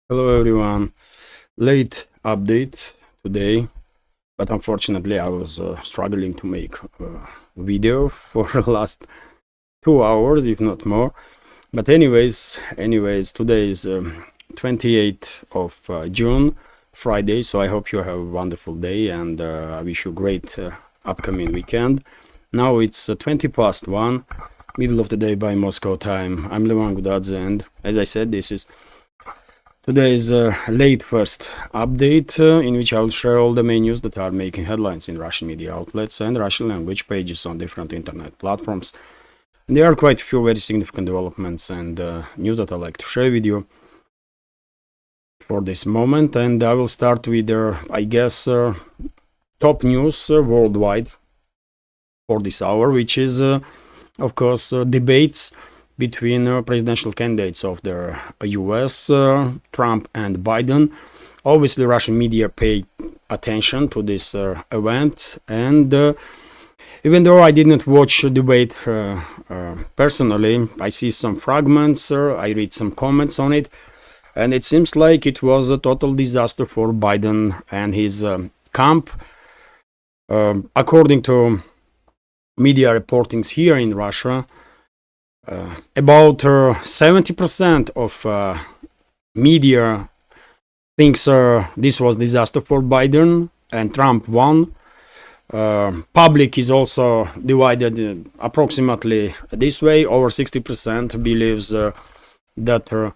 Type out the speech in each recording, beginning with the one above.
Hello everyone. Late update today, but unfortunately I was struggling to make a video for the last 2 hours, if not more. But anyways, today is 28th of June, Friday. So I hope you have a wonderful day, and I wish you a great upcoming weekend. Now it's 20 past 1, middle of the day by Moscow time. I'm Levan Gudadze, and as I said, this is today's late first update in which I will share all the main news that are making headlines in Russian media outlets and Russian language pages on different internet platforms. And there are quite a few very significant developments and news that I like to share with you for this moment. And I will start with, I guess, top news worldwide for this hour, which is, of course, debates between presidential candidates of the US, Trump and Biden. Obviously, Russian media pay attention to this event, and even though I didn't watch the debate personally, I see some fragments, I read some comments on it, and it seems like it was a total disaster for Biden and his camp. According to media reportings here in Russia, about 70% of media thinks this was disaster for Biden and Trump won. Public is also divided approximately this way. Over 60% believes that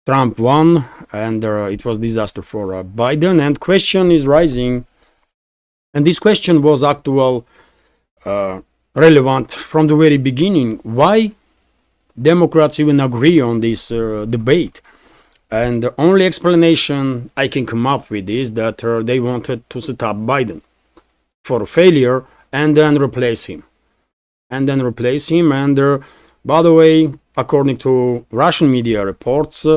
Trump won and it was disaster for Biden. And question is rising, and this question was actual, relevant from the very beginning. Why Democrats even agree on this debate? And the only explanation I can come up with is that they wanted to set up Biden for failure and then replace him. And by the way, according to Russian media reports,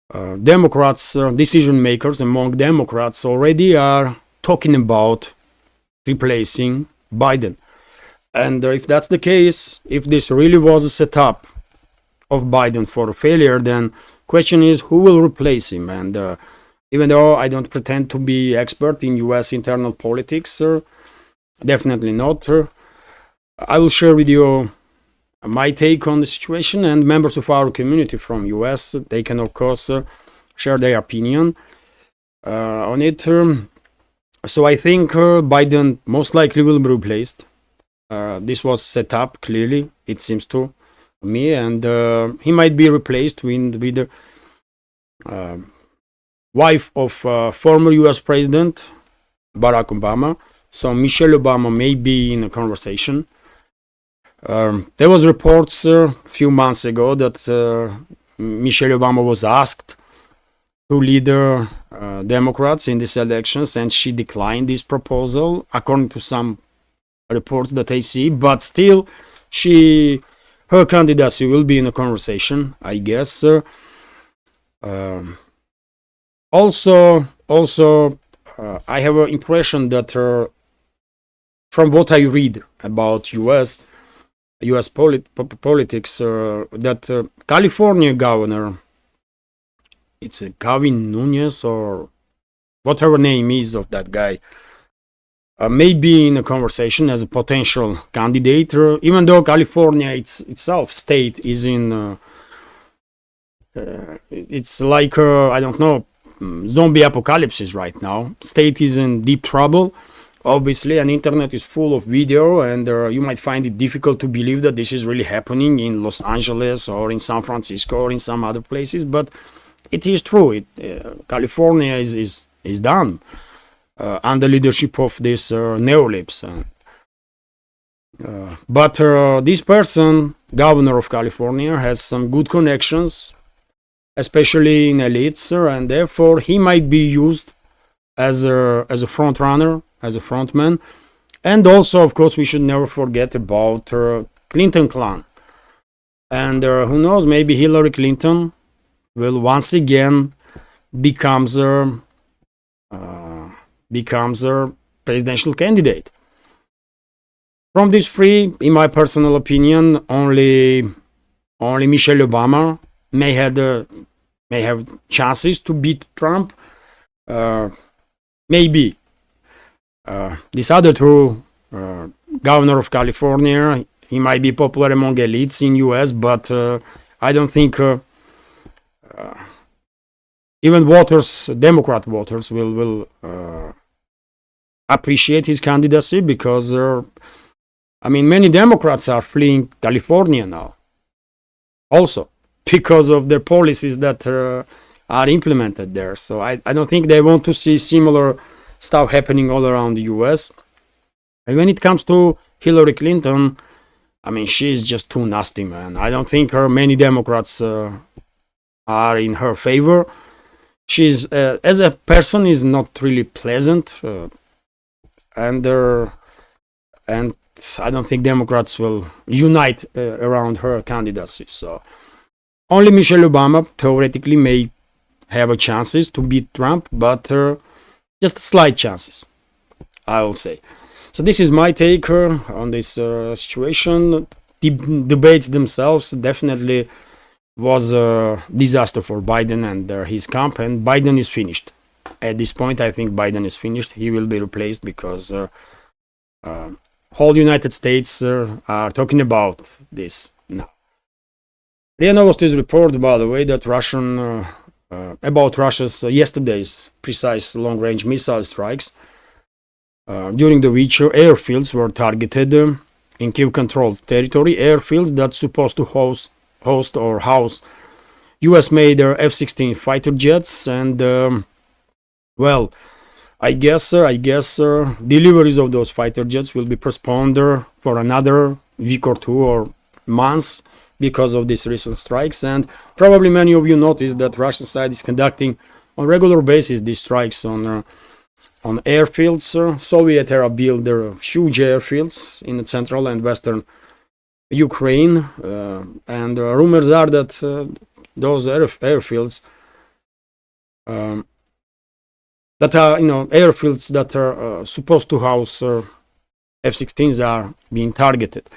Democrats, decision makers among Democrats already are talking about replacing Biden. And if that's the case, if this really was a setup of Biden for a failure, then question is who will replace him. And even though I don't pretend to be expert in US internal politics, definitely not, I will share with you my take on the situation, and members of our community from US, they can of course share their opinion on it. So I think Biden most likely will be replaced. This was set up clearly, it seems to me, and he might be replaced with the wife of former US President Barack Obama. So Michelle Obama may be in a conversation. There was reports a few months ago that Michelle Obama was asked to lead Democrats in these elections, and she declined this proposal, according to some reports that I see, but still her candidacy will be in a conversation, I guess. Also, I have an impression that from what I read about US politics, that California governor, it's Gavin Nunez or whatever name is of that guy, may be in a conversation as a potential candidate, even though California itself state is in it's like I don't know, zombie apocalypse right now. State is in deep trouble, obviously, and internet is full of video, and you might find it difficult to believe that this is really happening in Los Angeles or in San Francisco or in some other places, but it is true. California is done under leadership of this neolibs. But this person, governor of California, has some good connections, especially in elites, and therefore he might be used as a front runner, as a frontman. And also, of course, we should never forget about Clinton clan. And who knows, maybe Hillary Clinton will once again becomes a presidential candidate. From these three, in my personal opinion, only Michelle Obama may may have chances to beat Trump. Maybe this other two, governor of California, he might be popular among elites in US, but I don't think even voters, Democrat voters, will appreciate his candidacy, because I mean, many Democrats are fleeing California now, also because of the policies that are implemented there. So I don't think they want to see similar stuff happening all around the US. And when it comes to Hillary Clinton, I mean, she's just too nasty, man. I don't think many Democrats are in her favor. She's, as a person, is not really pleasant, and I don't think Democrats will unite around her candidacy. So only Michelle Obama theoretically may have a chances to beat Trump, but just slight chances, I will say. So this is my take on this situation. The debates themselves definitely was a disaster for Biden and his camp, and Biden is finished. At this point, I think Biden is finished. He will be replaced, because whole United States are talking about this now. RIA Novosti's report, by the way, that about Russia's yesterday's precise long-range missile strikes, during the which airfields were targeted in Kiev-controlled territory, airfields that's supposed to host or house US-made F-16 fighter jets, and well, I guess deliveries of those fighter jets will be postponed for another week or two or months because of these recent strikes. And probably many of you noticed that Russian side is conducting on regular basis these strikes on airfields. Soviet era built huge airfields in the central and western Ukraine, and rumors are that those airfields that are airfields that are supposed to house F-16s are being targeted.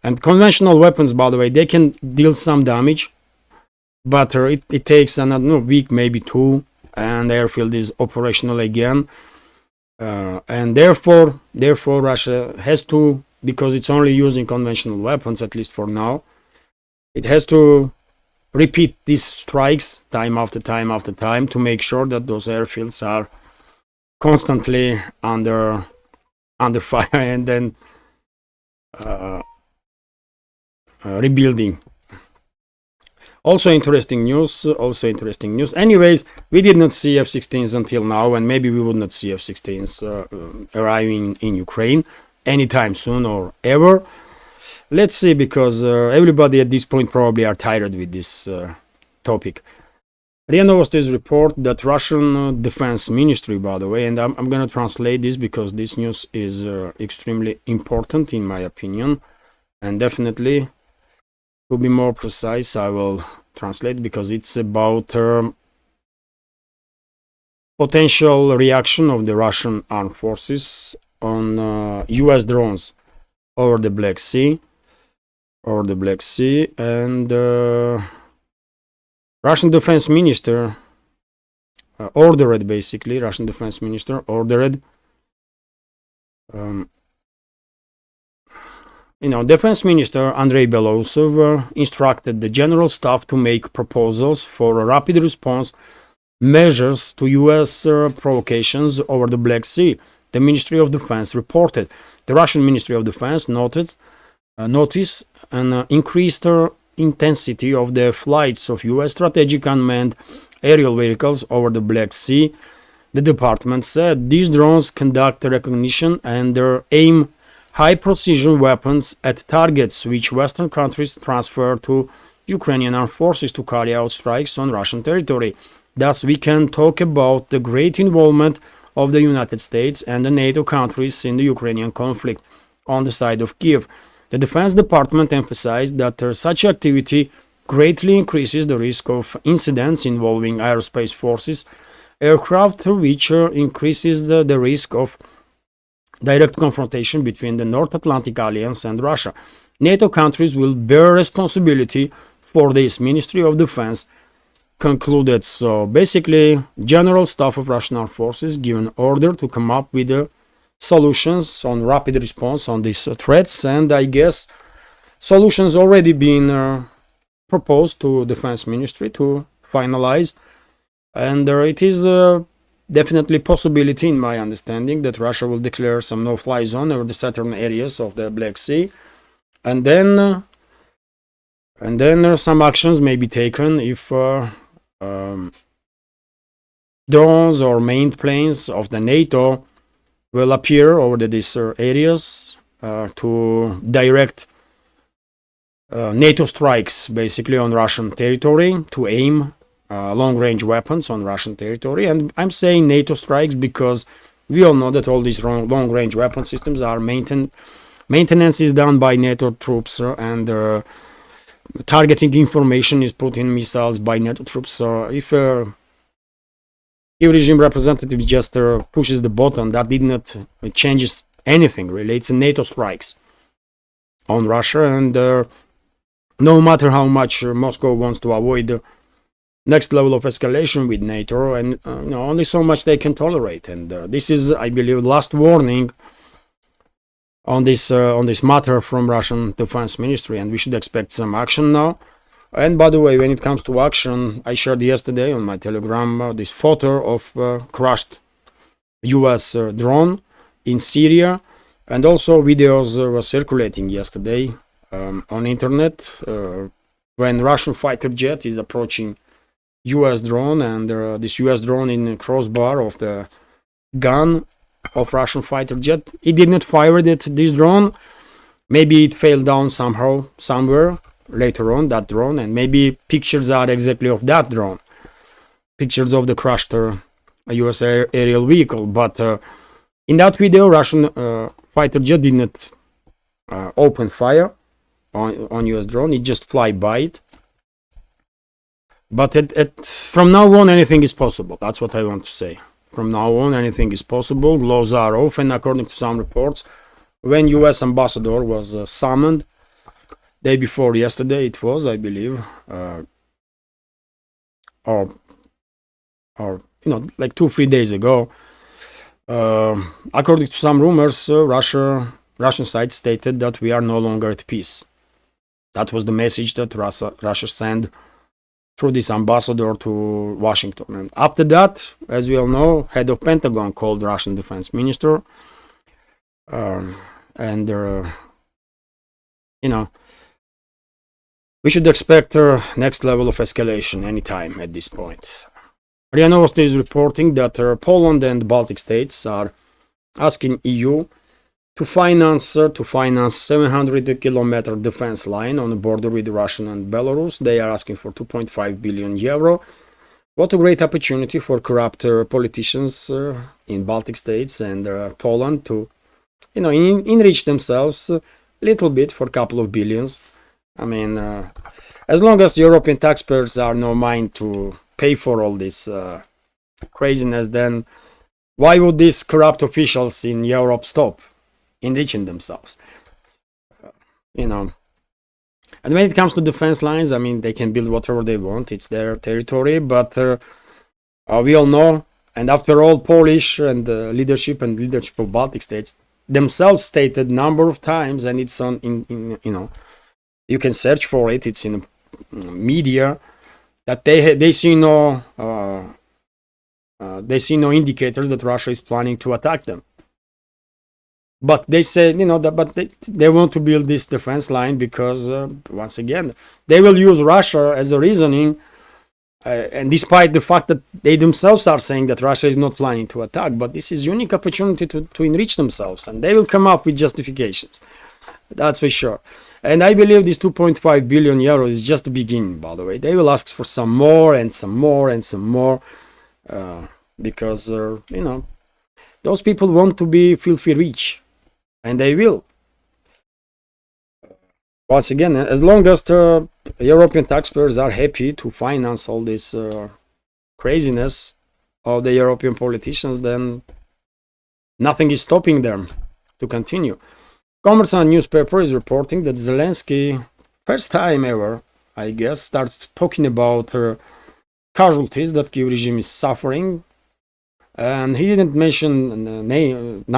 And conventional weapons, by the way, they can deal some damage, but it takes another week, maybe two, and the airfield is operational again. And therefore Russia has to, because it's only using conventional weapons, at least for now, it has to repeat these strikes time after time after time to make sure that those airfields are constantly under fire, and then rebuilding. Also interesting news. Anyways, we did not see F-16s until now, and maybe we would not see F-16s arriving in Ukraine anytime soon or ever. Let's see, because everybody at this point probably are tired with this topic. RIA Novosti's report that Russian Defense Ministry, by the way, and I'm going to translate this because this news is extremely important in my opinion, and definitely, to be more precise, I will translate because it's about potential reaction of the Russian armed forces on US drones over the Black Sea, and Russian Defense Minister ordered, Defense Minister Andrei Belosov instructed the General Staff to make proposals for a rapid response measures to US provocations over the Black Sea. The Ministry of Defense reported. The Russian Ministry of Defense noticed an increased intensity of the flights of US strategic unmanned aerial vehicles over the Black Sea. The department said these drones conduct recognition and aim high-precision weapons at targets which Western countries transfer to Ukrainian armed forces to carry out strikes on Russian territory. Thus, we can talk about the great involvement of the United States and the NATO countries in the Ukrainian conflict on the side of Kiev. The Defense Department emphasized that such activity greatly increases the risk of incidents involving aerospace forces, aircraft, which increases the risk of direct confrontation between the North Atlantic Alliance and Russia. NATO countries will bear responsibility for this. Ministry of Defense concluded. So basically, General Staff of Russian Armed Forces given order to come up with solutions on rapid response on these threats, and I guess solutions already been proposed to Defense Ministry to finalize, and it is definitely possibility, in my understanding, that Russia will declare some no-fly zone over the southern areas of the Black Sea, and then some actions may be taken if drones or manned planes of the NATO will appear over these areas to direct NATO strikes basically on Russian territory, to aim long-range weapons on Russian territory. And I'm saying NATO strikes because we all know that all these long-range weapon systems are maintenance is done by NATO troops, and targeting information is put in missiles by NATO troops. So if regime representative just pushes the button, that did not changes anything really. It's NATO strikes on Russia, and no matter how much Moscow wants to avoid the next level of escalation with NATO, and only so much they can tolerate. And this is, I believe, last warning on this matter from Russian Defense Ministry, and we should expect some action now. And by the way, when it comes to action, I shared yesterday on my Telegram this photo of crushed US drone in Syria, and also videos were circulating yesterday on internet when Russian fighter jet is approaching US drone, and this US drone in the crossbar of the gun of Russian fighter jet. It did not fire at this drone. Maybe it fell down somehow, somewhere later on, that drone, and maybe pictures are exactly of that drone, pictures of the crushed US aerial vehicle. But in that video, Russian fighter jet did not open fire on US drone. It just fly by it. But from now on, anything is possible. That's what I want to say. From now on, anything is possible. Gloves are off, and according to some reports, when US ambassador was summoned day before yesterday, it was, I believe, or like 2-3 days ago, according to some rumors, Russian side stated that we are no longer at peace. That was the message that Russia sent through this ambassador to Washington. And after that, as we all know, head of Pentagon called Russian defense minister, we should expect next level of escalation anytime at this point. RIA Novosti is reporting that Poland and Baltic states are asking EU to finance 700-kilometer defense line on the border with Russia and Belarus. They are asking for 2.5 billion euro. What a great opportunity for corrupt politicians in Baltic states and Poland to, enrich themselves a little bit for a couple of billions. I mean, as long as European taxpayers are no mind to pay for all this craziness, then why would these corrupt officials in Europe stop enriching themselves? And when it comes to defense lines, I mean, they can build whatever they want. It's their territory, but we all know, and after all, Polish and leadership of Baltic states themselves stated number of times, and it's on you can search for it. It's in media that they see no indicators that Russia is planning to attack them. But they say, but they want to build this defense line because, once again, they will use Russia as a reasoning, and despite the fact that they themselves are saying that Russia is not planning to attack, but this is unique opportunity to enrich themselves, and they will come up with justifications. That's for sure. And I believe this 2.5 billion euros is just the beginning, by the way. They will ask for some more and some more and some more, because, those people want to be filthy rich. And they will. Once again, as long as the European taxpayers are happy to finance all this craziness of the European politicians, then nothing is stopping them to continue. Kommersant newspaper is reporting that Zelensky, first time ever, I guess, starts talking about casualties that Kiev regime is suffering. And he didn't mention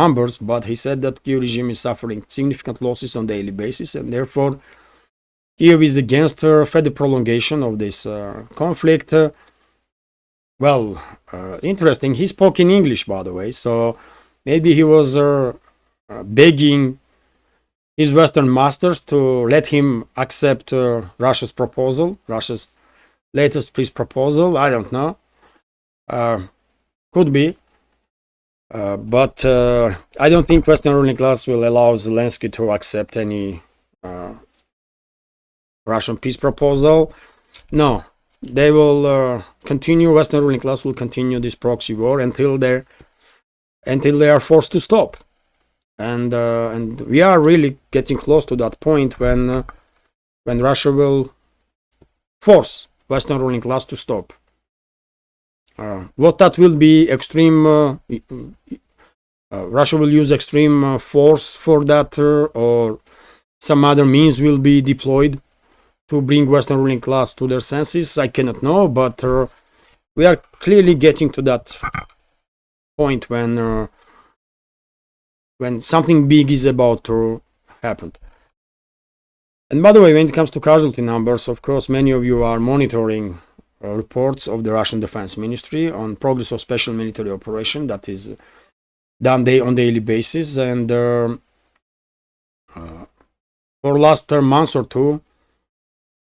numbers, but he said that Kiev regime is suffering significant losses on a daily basis, and therefore Kiev is against further prolongation of this conflict. Interesting. He spoke in English, by the way, so maybe he was begging his Western masters to let him accept Russia's proposal, Russia's latest peace proposal. I don't know. Could be. But I don't think Western ruling class will allow Zelensky to accept any Russian peace proposal. No, they will continue. Western ruling class will continue this proxy war until they are forced to stop. And we are really getting close to that point when Russia will force Western ruling class to stop. What that will be extreme. Russia will use extreme force for that, or some other means will be deployed to bring Western ruling class to their senses. I cannot know, but we are clearly getting to that point when something big is about to happen. And by the way, when it comes to casualty numbers, of course, many of you are monitoring reports of the Russian Defense Ministry on progress of special military operation that is done on daily basis. And for last month or two,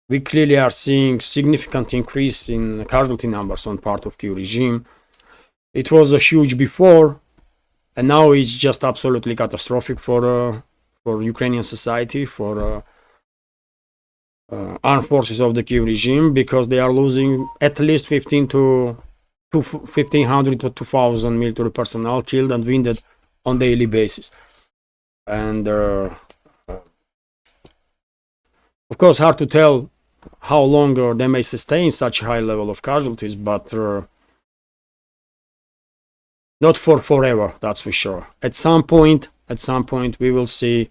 we clearly are seeing significant increase in casualty numbers on part of Kiev regime. It was a huge before, and now it's just absolutely catastrophic for Ukrainian society, for armed forces of the Kiev regime, because they are losing at least 1,500 to 2,000 military personnel killed and wounded on daily basis. And of course, hard to tell how long they may sustain such a high level of casualties, but not for forever, that's for sure. At some point, we will see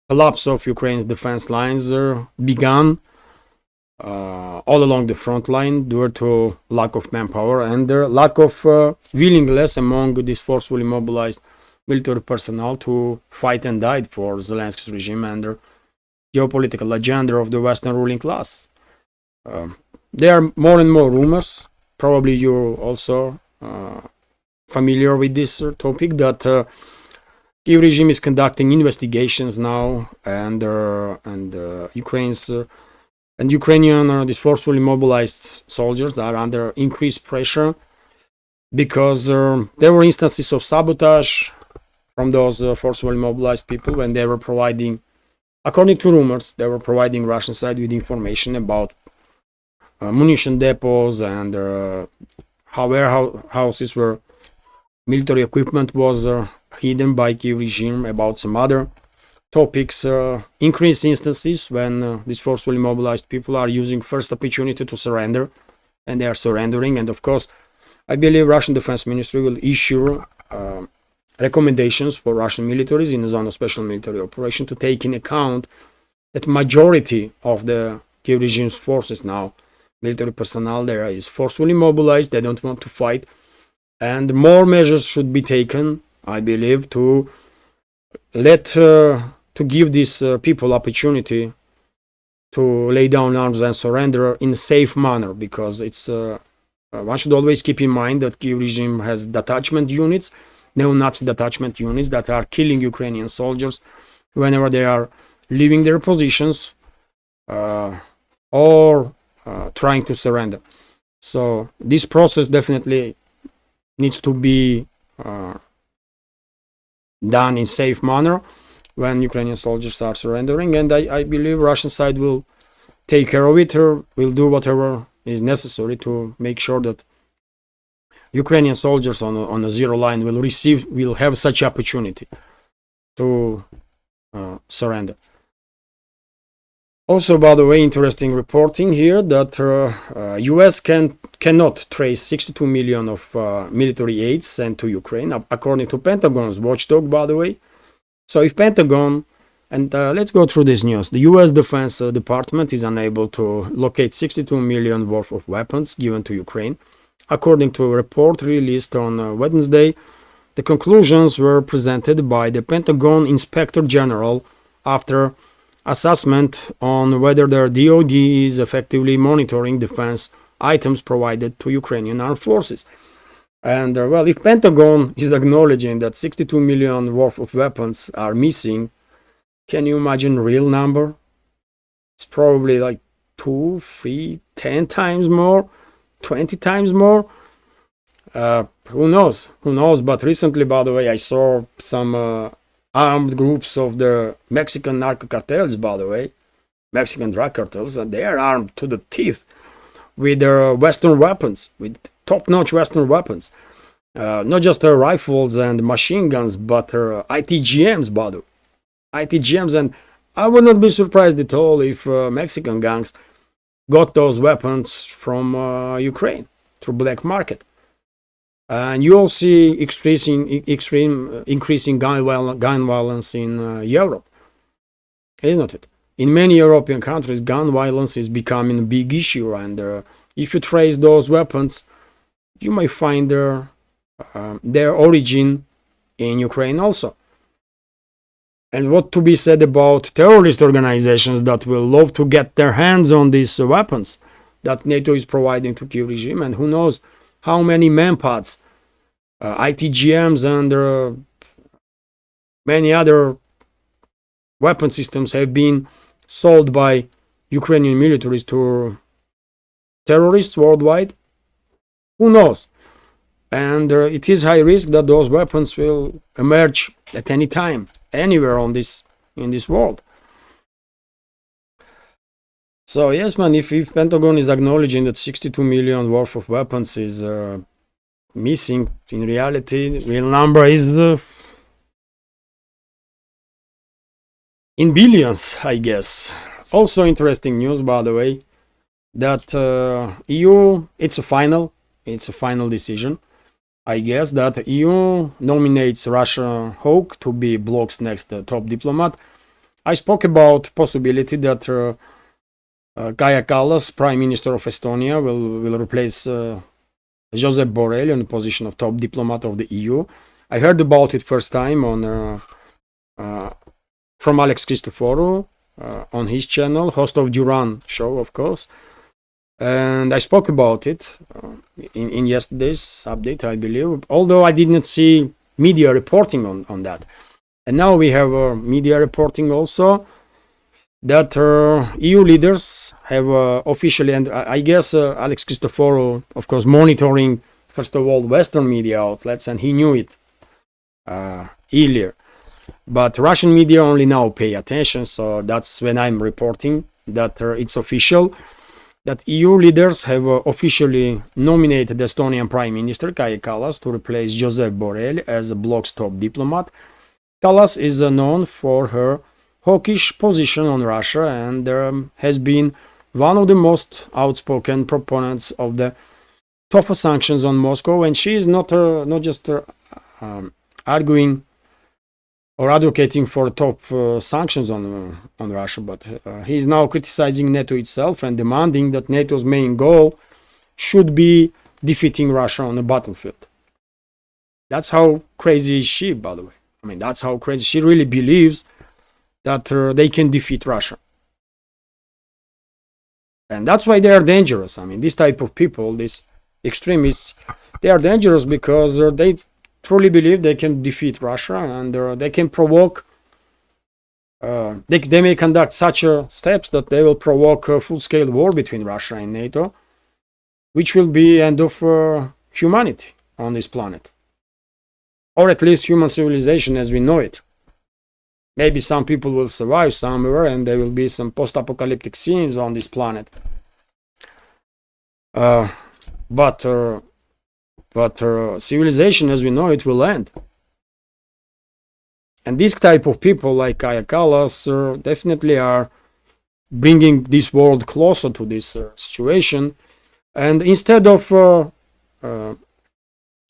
collapse of Ukraine's defense lines begun all along the front line due to lack of manpower and lack of willingness among this forcefully mobilized military personnel to fight and die for Zelensky's regime and the geopolitical agenda of the Western ruling class. There are more and more rumors. Probably you're also familiar with this topic, that Kiev regime is conducting investigations now, and Ukrainian these forcefully mobilized soldiers are under increased pressure because there were instances of sabotage from those forcefully mobilized people when they were providing, according to rumors, they were providing Russian side with information about munition depots and how warehouses where military equipment was hidden by Kiev regime, about some other topics. Increased instances when these forcefully mobilized people are using first opportunity to surrender, and they are surrendering. And of course, I believe Russian Defense Ministry will issue recommendations for Russian militaries in the zone of special military operation to take in account that majority of the Kiev regime's forces now, military personnel there, is forcefully mobilized. They don't want to fight, and more measures should be taken, I believe, to give these people opportunity to lay down arms and surrender in a safe manner, because it's one should always keep in mind that Kiev regime has detachment units, neo-Nazi detachment units, that are killing Ukrainian soldiers whenever they are leaving their positions or trying to surrender. So this process definitely needs to be done in safe manner when Ukrainian soldiers are surrendering, and I believe Russian side will take care of it, or will do whatever is necessary to make sure that Ukrainian soldiers on a zero line will have such opportunity to surrender. Also, by the way, interesting reporting here that US cannot trace 62 million of military aid sent to Ukraine, according to Pentagon's watchdog, by the way. So if Pentagon And let's go through this news. The US Defense Department is unable to locate 62 million worth of weapons given to Ukraine. According to a report released on Wednesday, the conclusions were presented by the Pentagon Inspector General after assessment on whether their DoD is effectively monitoring defense items provided to Ukrainian armed forces. And well, if Pentagon is acknowledging that 62 million worth of weapons are missing, can you imagine real number? It's probably like 2, 3, 10 times more, 20 times more. Who knows? Who knows? But recently, by the way, I saw some armed groups of the Mexican narco cartels, by the way, Mexican drug cartels, and they are armed to the teeth with their Western weapons, with top-notch Western weapons. Not just rifles and machine guns, but ITGMs, by the way. ITGMs, and I would not be surprised at all if Mexican gangs got those weapons from Ukraine through black market. And you all see increasing gun violence in Europe, isn't it? In many European countries, gun violence is becoming a big issue, and if you trace those weapons, you may find their origin in Ukraine also. And what to be said about terrorist organizations that will love to get their hands on these weapons that NATO is providing to Kyiv regime, and who knows how many manpads, ITGMs, and many other weapon systems have been sold by Ukrainian militaries to terrorists worldwide. Who knows? And it is high risk that those weapons will emerge at any time, anywhere in this world. So yes, man, if Pentagon is acknowledging that 62 million worth of weapons is missing, in reality, the real number is in billions, I guess. Also interesting news, by the way, that EU, it's a final decision. I guess that EU nominates Russia Hawk to be bloc's next top diplomat. I spoke about possibility that Kaja Kallas, Prime Minister of Estonia, will replace Josep Borrell in the position of top diplomat of the EU. I heard about it first time on from Alex Christoforou on his channel, host of Duran show, of course. And I spoke about it in yesterday's update, I believe, although I did not see media reporting on that. And now we have media reporting also that EU leaders have officially, and I guess Alex Christoforou, of course, monitoring, first of all, Western media outlets, and he knew it earlier. But Russian media only now pay attention, so that's when I'm reporting that it's official, that EU leaders have officially nominated the Estonian Prime Minister Kaja Kallas to replace Josep Borrell as a bloc's top diplomat. Kallas is known for her hawkish position on Russia and has been one of the most outspoken proponents of the tougher sanctions on Moscow, and she is not just arguing or advocating for top sanctions on Russia, but he is now criticizing NATO itself and demanding that NATO's main goal should be defeating Russia on the battlefield. That's how crazy is she, by the way. I mean, that's how crazy she really believes that they can defeat Russia. And that's why they are dangerous. I mean, this type of people, these extremists, they are dangerous because they truly believe they can defeat Russia, and they can provoke, they may conduct such steps that they will provoke a full-scale war between Russia and NATO, which will be end of humanity on this planet. Or at least human civilization as we know it. Maybe some people will survive somewhere and there will be some post-apocalyptic scenes on this planet. But civilization as we know it will end. And this type of people like Kaja Kallas definitely are bringing this world closer to this situation. And instead of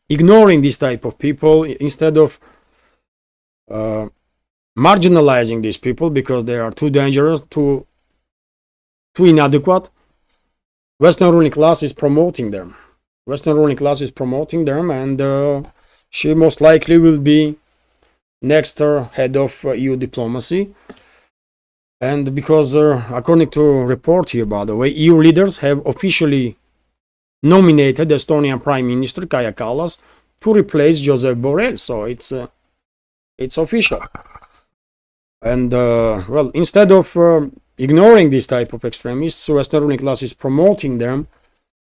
ignoring this type of people, instead of marginalizing these people because they are too dangerous, too inadequate. Western ruling class is promoting them. Western ruling class is promoting them, and she most likely will be next head of EU diplomacy. And because according to a report here, by the way, EU leaders have officially nominated Estonian Prime Minister Kaja Kallas to replace Josep Borrell. So it's official. And well, instead of ignoring this type of extremists, Western ruling class is promoting them,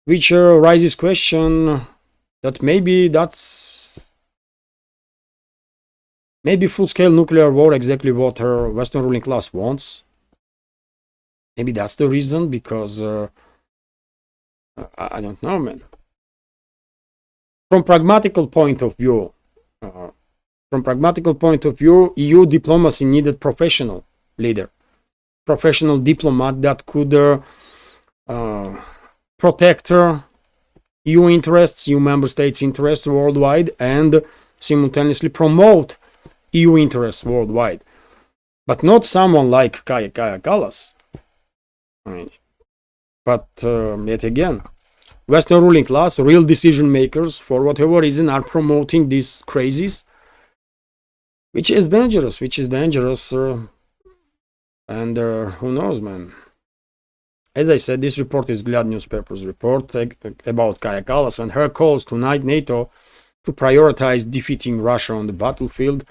which raises question that maybe full-scale nuclear war exactly what her Western ruling class wants. Maybe that's the reason, because I don't know, man. From pragmatical point of view, EU diplomacy needed professional leader, professional diplomat that could protect EU interests, EU member states' interests worldwide, and simultaneously promote EU interests worldwide. But not someone like Kaja Kallas. I mean, but yet again, Western ruling class, real decision makers, for whatever reason, are promoting these crazies, which is dangerous, and who knows, man. As I said, this report is Glad newspaper's report about Kaja Kallas and her calls to NATO to prioritize defeating Russia on the battlefield.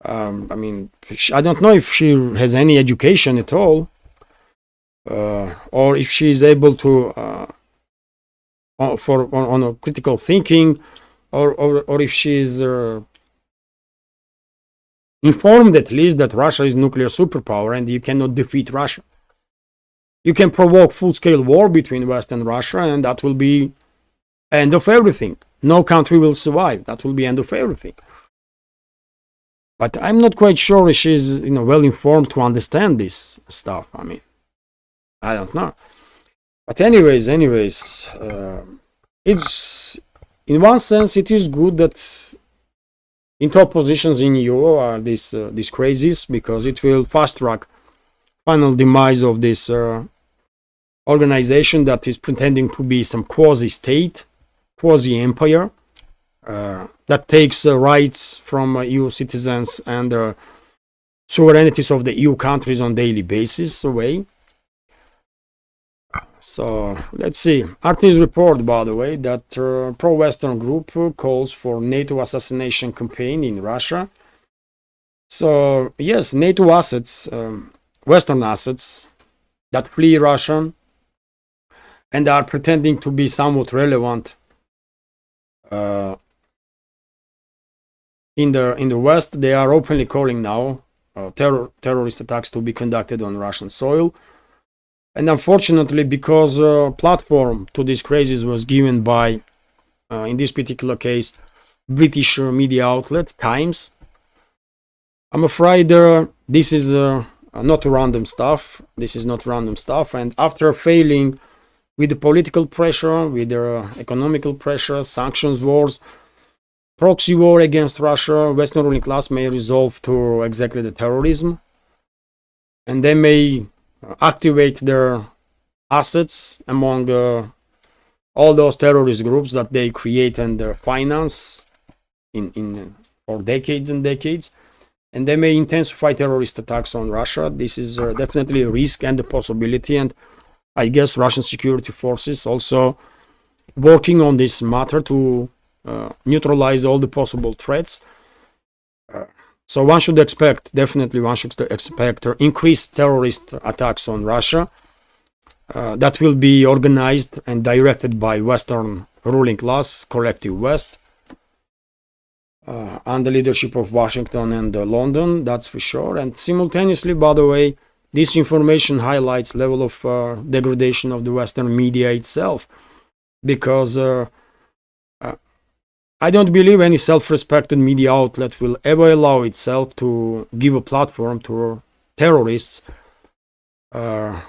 I mean, I don't know if she has any education at all, or if she is able to on a critical thinking, or if she is informed at least that Russia is nuclear superpower and you cannot defeat Russia. You can provoke full-scale war between West and Russia, and that will be end of everything. No country will survive. That will be end of everything. But I'm not quite sure if she's well informed to understand this stuff. I mean, I don't know. But anyways, it's in one sense it is good that in top positions in EU are these crazies, because it will fast track final demise of this organization that is pretending to be some quasi-state, quasi-empire that takes rights from EU citizens and sovereignties of the EU countries on daily basis away. So let's see. RT's report, by the way, that pro-Western group calls for NATO assassination campaign in Russia. So yes, NATO assets, Western assets that flee Russia and are pretending to be somewhat relevant in the West, they are openly calling now terrorist attacks to be conducted on Russian soil. And unfortunately, because platform to these crazes was given by, in this particular case, British media outlet Times, I'm afraid this is not random stuff. This is not random stuff. And after failing with the political pressure, with the economical pressure, sanctions wars, proxy war against Russia, Western ruling class may resolve to exactly the terrorism, and they may activate their assets among all those terrorist groups that they create and finance for decades and decades, and they may intensify terrorist attacks on Russia. This is definitely a risk and a possibility, and I guess Russian security forces also working on this matter to neutralize all the possible threats. So one should expect, definitely one should expect increased terrorist attacks on Russia that will be organized and directed by Western ruling class, collective West, under leadership of Washington and London, that's for sure. And simultaneously, by the way, this information highlights level of degradation of the Western media itself, because I don't believe any self-respected media outlet will ever allow itself to give a platform to terrorists and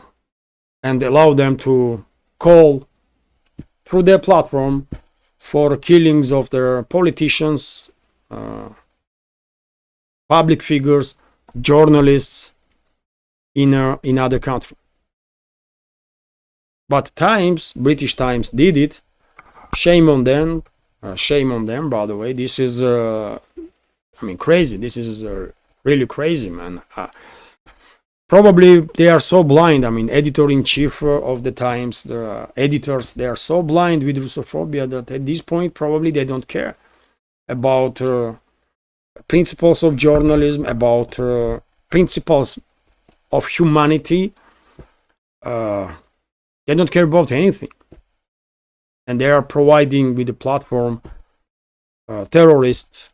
allow them to call through their platform for killings of their politicians, public figures, journalists in other country. But Times, British Times did it. Shame on them. Shame on them, by the way. This is, I mean, crazy. This is really crazy, man. Probably they are so blind. I mean, editor-in-chief of the Times, the editors, they are so blind with Russophobia that at this point, probably they don't care about principles of journalism, about principles of humanity. They don't care about anything. And they are providing with the platform terrorists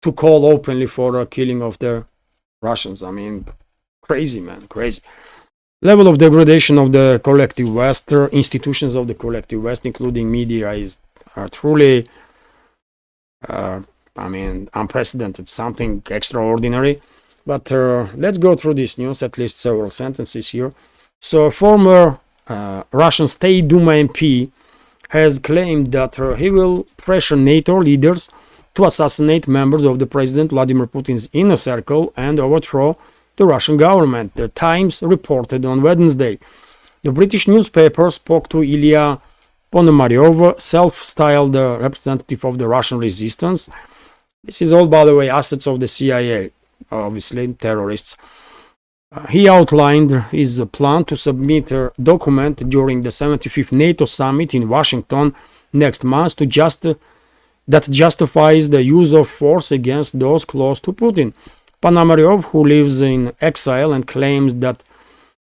to call openly for a killing of the Russians. I mean, crazy, man, crazy. Level of degradation of the collective West, institutions of the collective West, including media, is truly, I mean, unprecedented, something extraordinary. But let's go through this news, at least several sentences here. So, former Russian State Duma MP has claimed that he will pressure NATO leaders to assassinate members of the President Vladimir Putin's inner circle and overthrow the Russian government. The Times reported on Wednesday. The British newspaper spoke to Ilya Ponomaryov, self-styled representative of the Russian resistance. This is all, by the way, assets of the CIA, obviously, terrorists. He outlined his plan to submit a document during the 75th NATO summit in Washington next month that justifies the use of force against those close to Putin. Ponomaryov, who lives in exile and claims that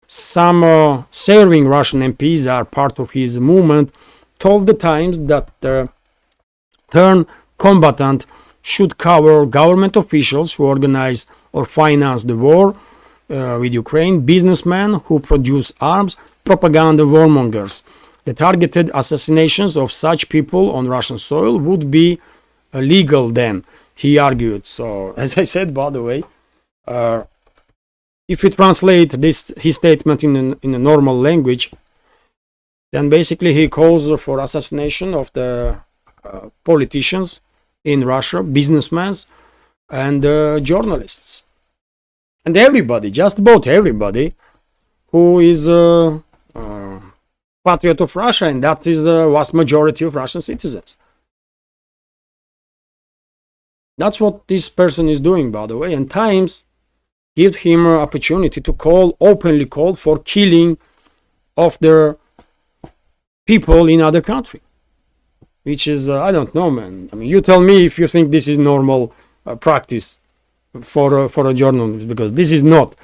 some serving Russian MPs are part of his movement, told the Times that the term combatant should cover government officials who organize or finance the war with Ukraine, businessmen who produce arms, propaganda warmongers. The targeted assassinations of such people on Russian soil would be illegal then, he argued. So, as I said, by the way, if we translate his statement in a normal language, then basically he calls for assassination of the politicians in Russia, businessmen, and journalists. And everybody, just about everybody, who is patriot of Russia, and that is the vast majority of Russian citizens. That's what this person is doing, by the way, and Times give him an opportunity to openly call for killing of their people in other country, which is, I don't know, man. I mean, you tell me if you think this is normal practice for a journalist, because this is not.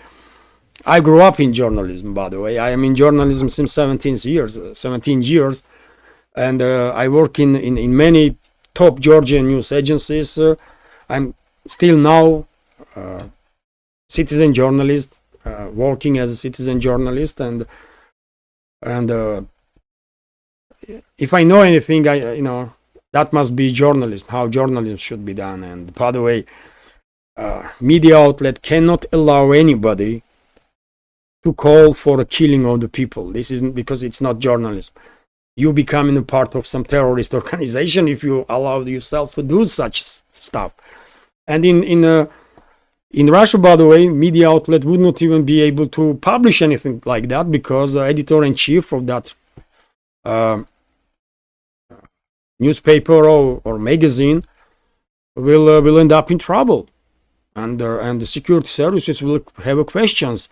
I grew up in journalism, by the way. I am in journalism since 17 years, and I work in many top Georgian news agencies. I'm still now citizen journalist, working as a citizen journalist, and if I know anything, that must be journalism, how journalism should be done. And by the way, media outlet cannot allow anybody to call for a killing of the people. This isn't, because it's not journalism. You becoming a part of some terrorist organization if you allow yourself to do such stuff. And in Russia, by the way, media outlet would not even be able to publish anything like that, because the editor-in-chief of that newspaper or magazine will end up in trouble, and the security services will have questions.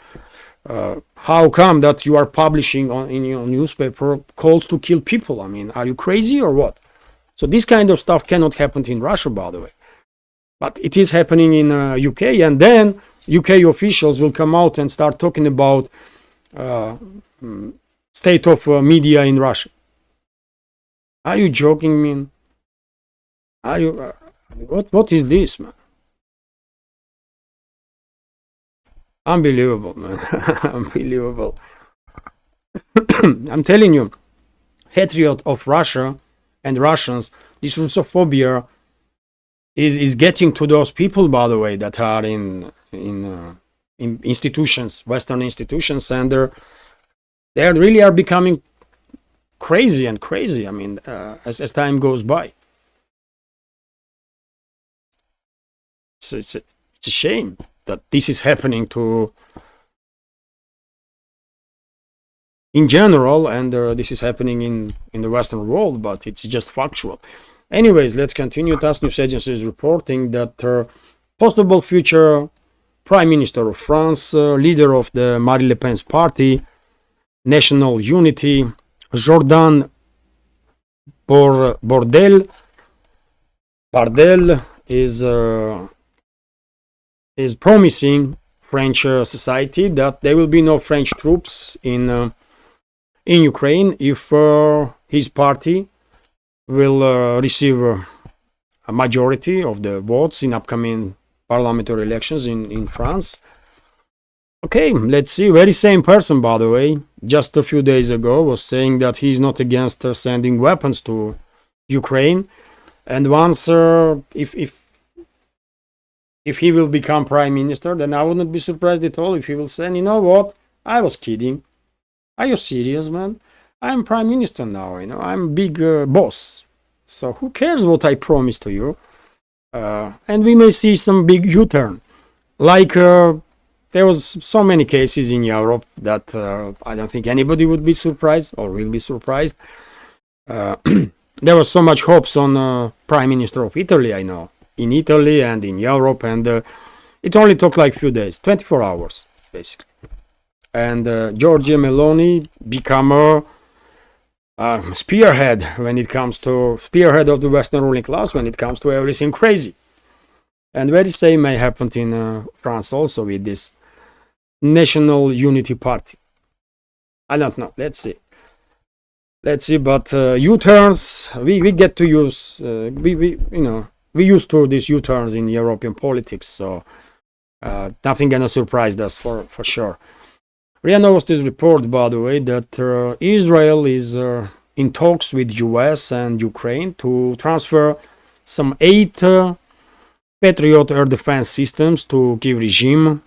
How come that you are publishing in your newspaper calls to kill people? I mean, are you crazy or what? So this kind of stuff cannot happen in Russia, by the way. But it is happening in UK, and then UK officials will come out and start talking about state of media in Russia. Are you joking, man? Are you? What is this, man? Unbelievable, man. Unbelievable. I'm telling you, hatred of Russia and Russians, this Russophobia is getting to those people, by the way, that are in institutions, Western institutions, and they really are becoming crazy and crazy. I mean, as time goes by. it's a shame that this is happening to in general, and this is happening in the Western world, but it's just factual. Anyways, let's continue. TASS News Agency is reporting that possible future Prime Minister of France, leader of the Marine Le Pen's party, National Unity, Jordan Bardella is promising French society that there will be no French troops in Ukraine if his party will receive a majority of the votes in upcoming parliamentary elections in France. Okay, let's see. Very same person, by the way, just a few days ago was saying that he's not against sending weapons to Ukraine, and once if he will become prime minister, then I wouldn't be surprised at all if he will say, you know what, I was kidding. Are you serious, man? I'm prime minister now, I'm big boss. So who cares what I promised to you? And we may see some big U-turn. Like there was so many cases in Europe that I don't think anybody would be surprised or will be surprised. There was so much hopes on prime minister of Italy, I know, in Italy and in Europe, and it only took like a few days, 24 hours, basically. And Giorgia Meloni become a spearhead when it comes to spearhead of the Western ruling class when it comes to everything crazy. And very same may happen in France also with this National Unity Party. I don't know. Let's see. But U-turns we get to use. We used to these U-turns in European politics, so nothing gonna surprise us for sure. RIA Novosti's report, by the way, that Israel is in talks with US and Ukraine to transfer some 8 Patriot air defense systems to Kiev regime.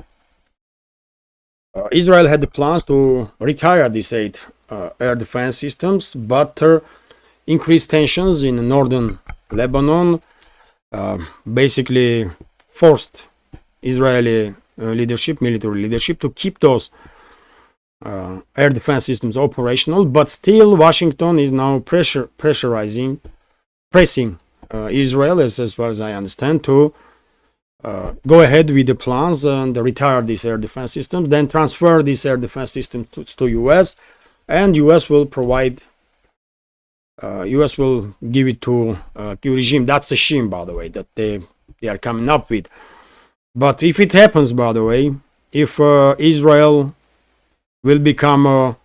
Israel had the plans to retire these 8 air defense systems, but increased tensions in northern Lebanon basically forced Israeli military leadership to keep those air defense systems operational, but still Washington is now pressing Israel, as far as I understand, to go ahead with the plans and retire these air defense systems, then transfer these air defense systems to US, and US will provide US will give it to Kiev regime. That's a shame, by the way, that they are coming up with. But if it happens, by the way, if Israel will become an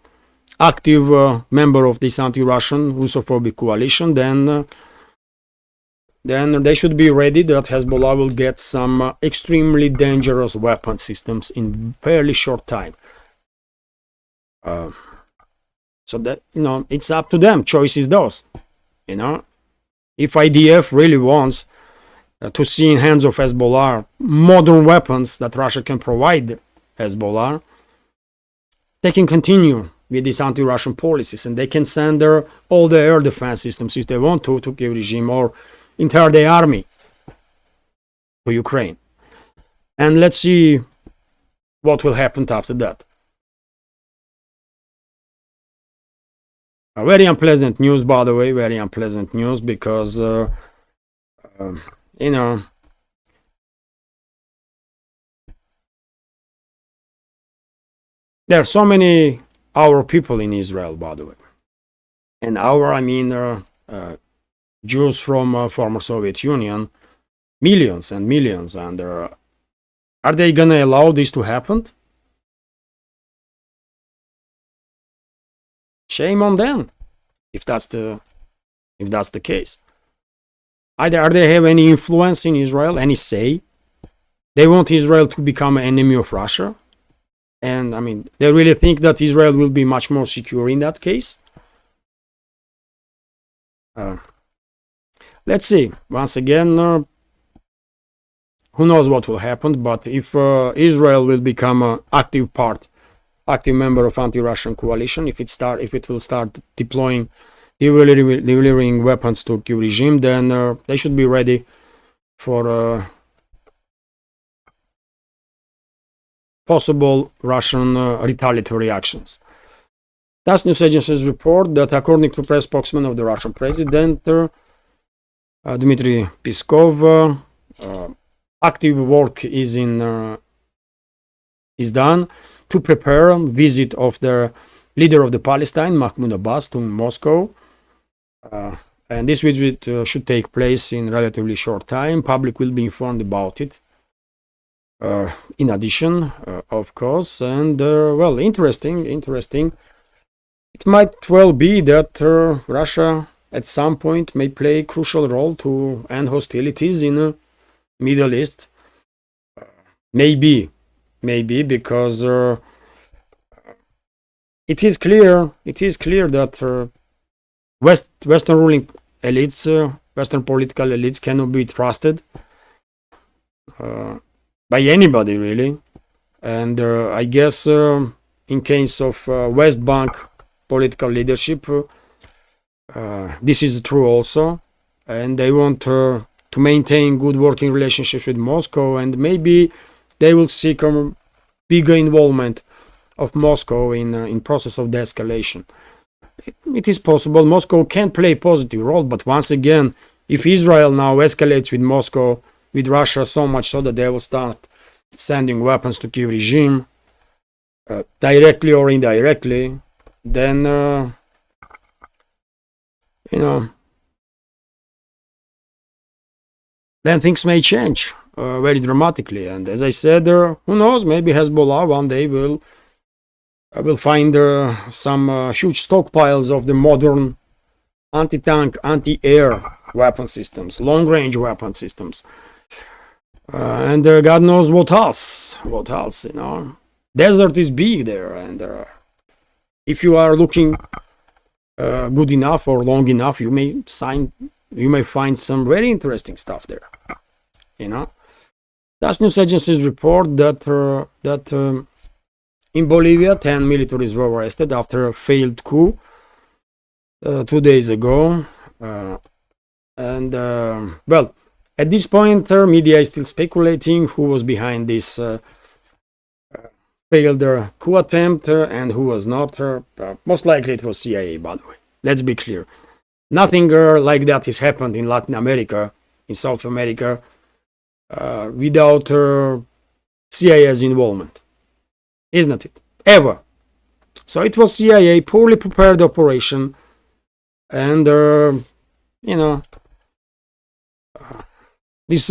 active member of this anti-Russian Russophobic coalition, then they should be ready that Hezbollah will get some extremely dangerous weapon systems in fairly short time. So that, it's up to them. Choice is those. If IDF really wants to see in hands of Hezbollah modern weapons that Russia can provide Hezbollah, they can continue with these anti-Russian policies, and they can send all the air defense systems if they want to Kiev regime, or entire the army to Ukraine. And let's see what will happen after that. Very unpleasant news, by the way, very unpleasant news, because there are so many our people in Israel, by the way, and I mean Jews from former Soviet Union, millions and millions, and are they gonna allow this to happen? Shame on them, if that's the case. Either are they have any influence in Israel, any say? They want Israel to become an enemy of Russia, and I mean, they really think that Israel will be much more secure in that case. Let's see. Once again, who knows what will happen? But if Israel will become an active member of anti-Russian coalition, if it will start delivering weapons to Kiev regime, then they should be ready for possible Russian retaliatory actions. TASS news agencies report that according to press spokesman of the Russian president, Dmitry Peskov, active work is done to prepare a visit of the leader of the Palestine, Mahmoud Abbas, to Moscow. And this visit should take place in relatively short time. Public will be informed about it. In addition, of course, and well, interesting. It might well be that Russia at some point may play a crucial role to end hostilities in the Middle East. Maybe because it is clear that Western ruling elites, Western political elites cannot be trusted by anybody really, and I guess in case of West Bank political leadership, this is true also, and they want to maintain good working relationships with Moscow, and maybe they will seek a bigger involvement of Moscow in process of de-escalation. It is possible Moscow can play a positive role, but once again, if Israel now escalates with Moscow, with Russia so much so that they will start sending weapons to Kiev regime, directly or indirectly, then then things may change very dramatically. And as I said, who knows? Maybe Hezbollah one day will find some huge stockpiles of the modern anti-tank, anti-air weapon systems, long-range weapon systems, and God knows what else. Desert is big there, and if you are looking good enough or long enough, you may find some very interesting stuff there. TASS news agencies report that in Bolivia 10 militaries were arrested after a failed coup 2 days ago, and well, at this point media is still speculating who was behind this failed coup attempt and who was not. Most likely it was CIA, by the way. Let's be clear. Nothing like that has happened in Latin America, in South America, without CIA's involvement. Isn't it? Ever. So it was CIA, poorly prepared operation, and this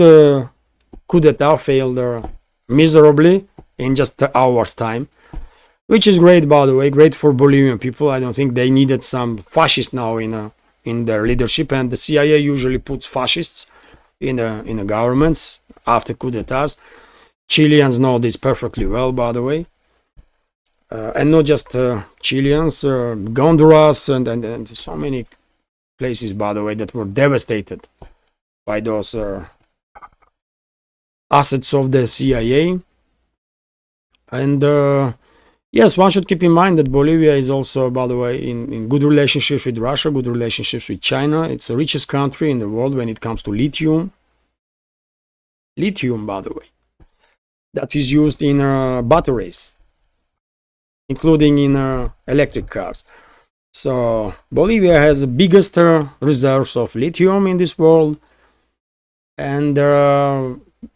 coup d'etat failed miserably in just hours time, which is great, by the way, great for Bolivian people. I don't think they needed some fascists now in their leadership, and the CIA usually puts fascists in the governments after coup d'etats. Chileans know this perfectly well, by the way, and not just Chileans, Honduras and so many places, by the way, that were devastated by those assets of the CIA. And yes, one should keep in mind that Bolivia is also, by the way, in good relationships with Russia, good relationships with China. It's the richest country in the world when it comes to lithium. Lithium, by the way, that is used in batteries, including in electric cars. So Bolivia has the biggest reserves of lithium in this world, and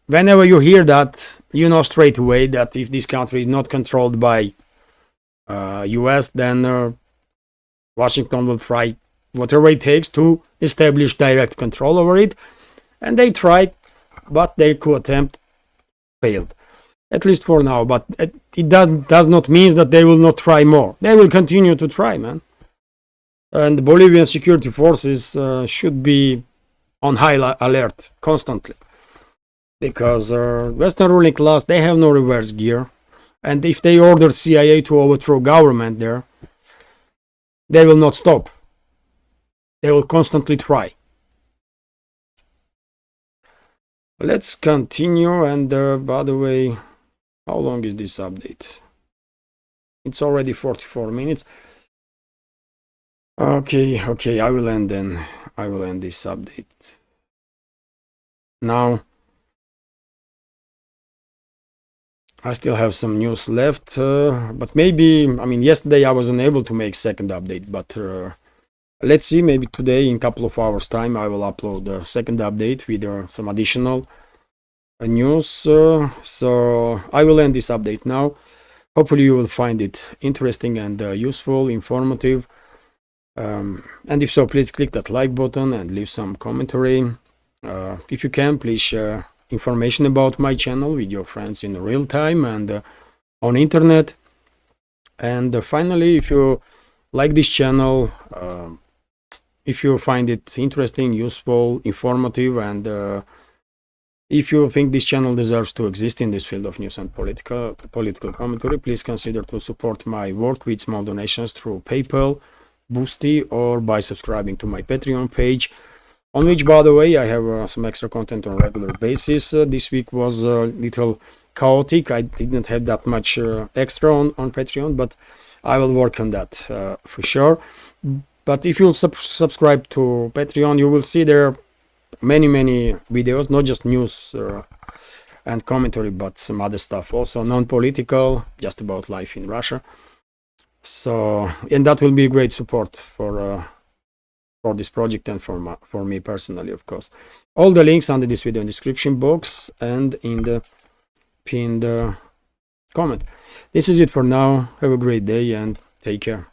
whenever you hear that, you know straight away that if this country is not controlled by US, then Washington will try whatever it takes to establish direct control over it. And they tried, but their coup attempt failed, at least for now. But it does not mean that they will not try more. They will continue to try, man. And the Bolivian security forces should be on high alert constantly, because Western ruling class, they have no reverse gear, and if they order CIA to overthrow government there, they will not stop. They will constantly try. Let's continue. And by the way, how long is this update? It's already 44 minutes. Okay, I will end then. I will end this update now. I still have some news left, but maybe, I mean, yesterday I wasn't able to make second update, but let's see, maybe today in a couple of hours time I will upload the second update with some additional news. So I will end this update now. Hopefully you will find it interesting and useful, informative. And if so, please click that like button and leave some commentary. If you can, please share information about my channel with your friends in real time and on internet. And finally, if you like this channel, if you find it interesting, useful, informative, and if you think this channel deserves to exist in this field of news and political commentary, please consider to support my work with small donations through PayPal, Boosty, or by subscribing to my Patreon page, on which, by the way, I have some extra content on a regular basis. This week was a little chaotic. I didn't have that much extra on Patreon, but I will work on that for sure. But if you subscribe to Patreon, you will see there many videos, not just news and commentary, but some other stuff also, non-political, just about life in Russia. So, and that will be great support for this project and for me personally, of course. All the links under this video in the description box and in the pinned comment. This is it for now. Have a great day and take care.